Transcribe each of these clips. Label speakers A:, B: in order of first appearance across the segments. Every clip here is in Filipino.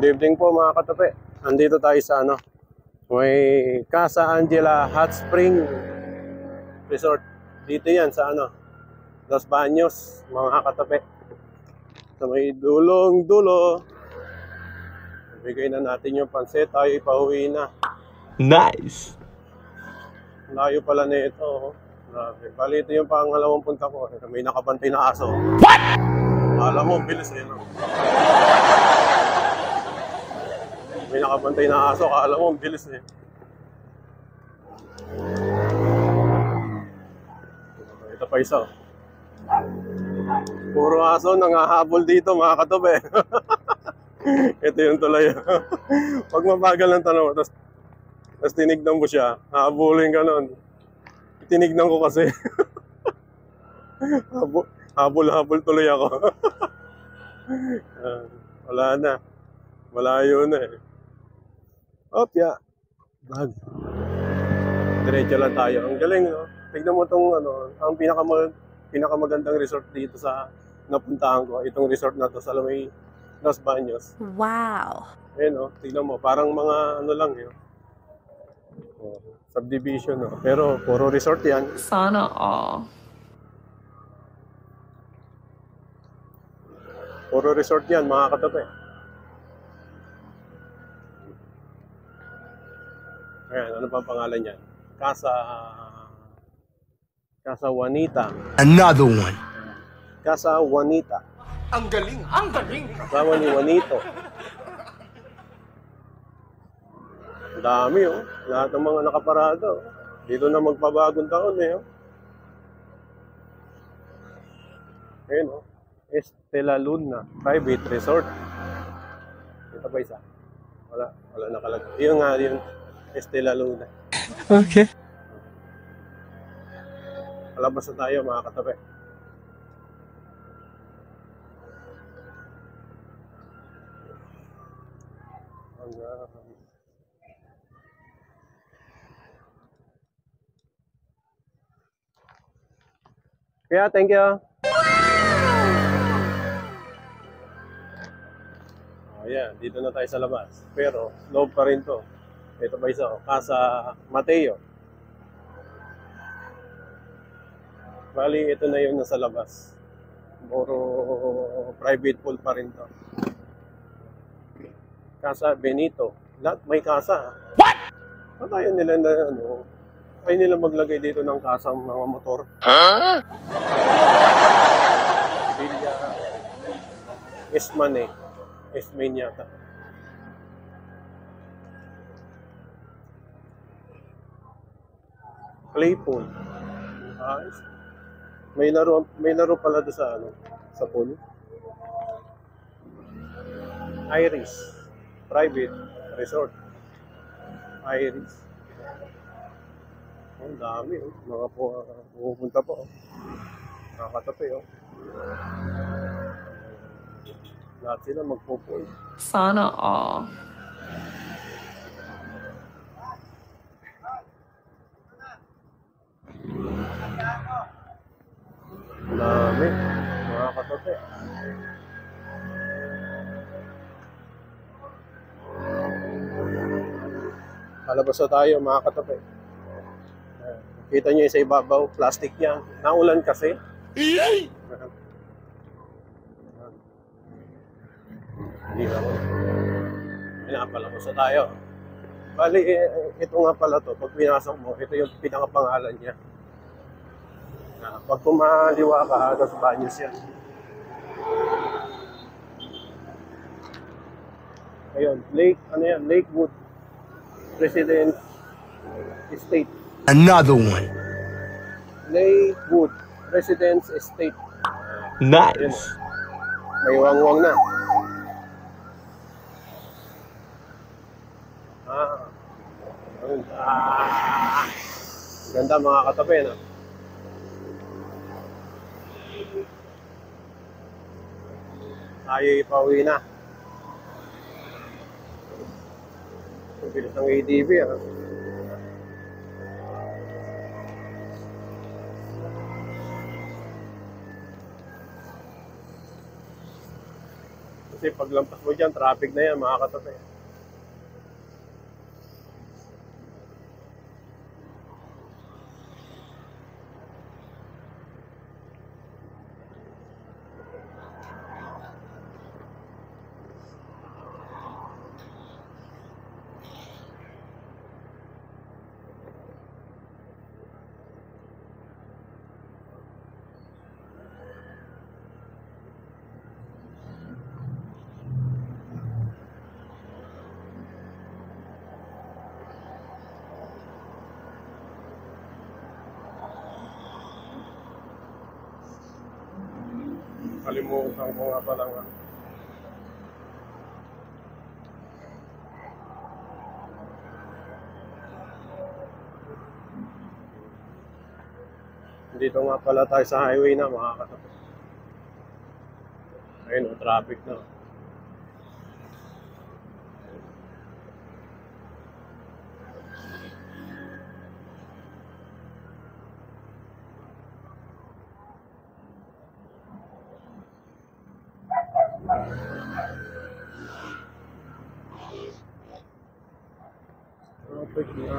A: Good evening po mga katabi. Andito tayo sa may Casa Angela Hot Spring Resort. Dito yan sa Los Baños mga katabi. Sa may dulong dulo. Bigay na natin yung pansit, tayo ipauwi na.
B: Nice!
A: Layo pala na ito. Grabe. Bali ito yung pangalawang punta ko. May nakabantay na aso.
B: What?
A: Alam mo, bilis May nakabantay na aso, akala mo, bilis Ito pa isa. Puro aso nangahabol dito mga katabi. Ito yung tulay. Pag mabagal ng tanong, tapos tinignan mo siya, hahabulin ka nun. Tinignan ko kasi. Habol tuloy ako. Wala na. Malayo na Opya. Bag. Diretso lang tayo. Ang galing, no? Tignan mo itong, ang pinakamagandang resort dito sa napuntahan ko. Itong resort na to sa Los Baños.
C: Wow!
A: Ayan, no? Tignan mo. Parang mga lang yun. Subdivision, no? Pero puro resort yan.
C: Sana all.
A: Puro resort yan, mga katabi. Ayan, ano pa ang pangalan yan? Casa Juanita.
B: Another one.
A: Casa Juanita.
B: Ang galing! Ang galing!
A: Kasama ni Juanito. Ang dami, Lahat ng mga nakaparado. Dito na magpabagong taon, Ayan, Estela Luna Private Resort. Ito pa isa. Wala nakalagay. Yun nga, yun. Estela Luna.
B: Okay.
A: Palabas na tayo mga katabi. Kaya, thank you. Ayan, dito na tayo sa labas. Pero, loob pa rin to. Ito pa isa, Casa Mateo. Bali, ito na yung nasa labas. Puro private pool pa rin to. Casa Benito. Lahat may casa.
B: What?
A: Ba't ayaw nila na ayaw nila maglagay dito ng kasang mga motor?
B: Huh?
A: Villa Esmane. Esmane yata. Playpool. May laro pala doon sa pool. Iris Private Resort. Iris. Ang dami, mga pupunta po. Nakakatapi, Lahat sila magpo-pool.
C: Sana all.
A: Dami, mga katabi. Palabas na tayo, mga katabi. Kita nyo yung sa ibabaw, plastic yan. Naulan kasi. Hindi ako. Pinapalabas na tayo. Bali, ito nga pala to. Pag pinasok mo, ito yung pinakapangalan niya. Pag kumaliwa ka, Los Baños yan. Ayun, Lakewood Residence Estate.
B: Another one.
A: Lakewood Residence Estate.
B: Nice.
A: Ayun, may wangwang na. Ganda mga katabi, Tayo ipauwi na. Ang bilis ng ADB, Kasi paglampas mo dyan, traffic na yan, mga katabi. Kalimutan ko nga pala nga. Dito nga pala tayo sa highway na, mga katabi. Ayun, traffic na. Traffic na.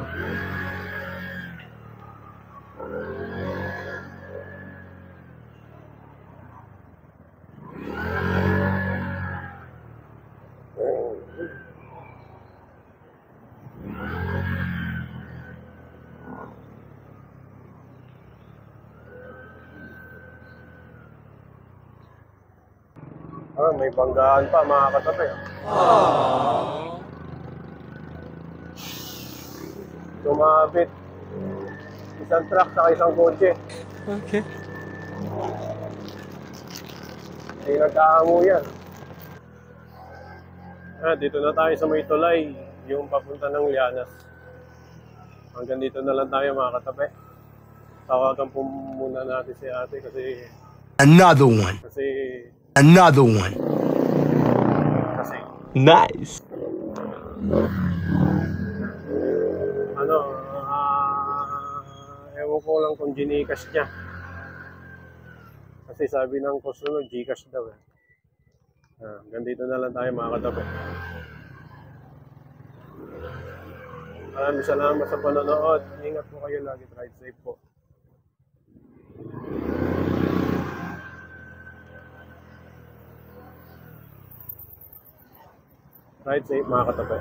A: May banggaan pa, mga katabi. Tumabit. Isang truck sa isang kotse.
B: Okay.
A: Ay, nag-aamo yan. Dito na tayo sa may tulay, yung papunta ng Lianas. Hanggang dito na lang tayo, mga katabi. Tawagan po muna natin si ate kasi...
B: Another one. Another one. Nice.
A: Ewan ko lang kung Gcash niya. Kasi sabi ng customer, Gcash daw eh. Ganito na lang tayo, mga katabi. Maraming salamat sa panonood. Ingat po kayo lagi. Ride safe po. Ride safe, mga katabi.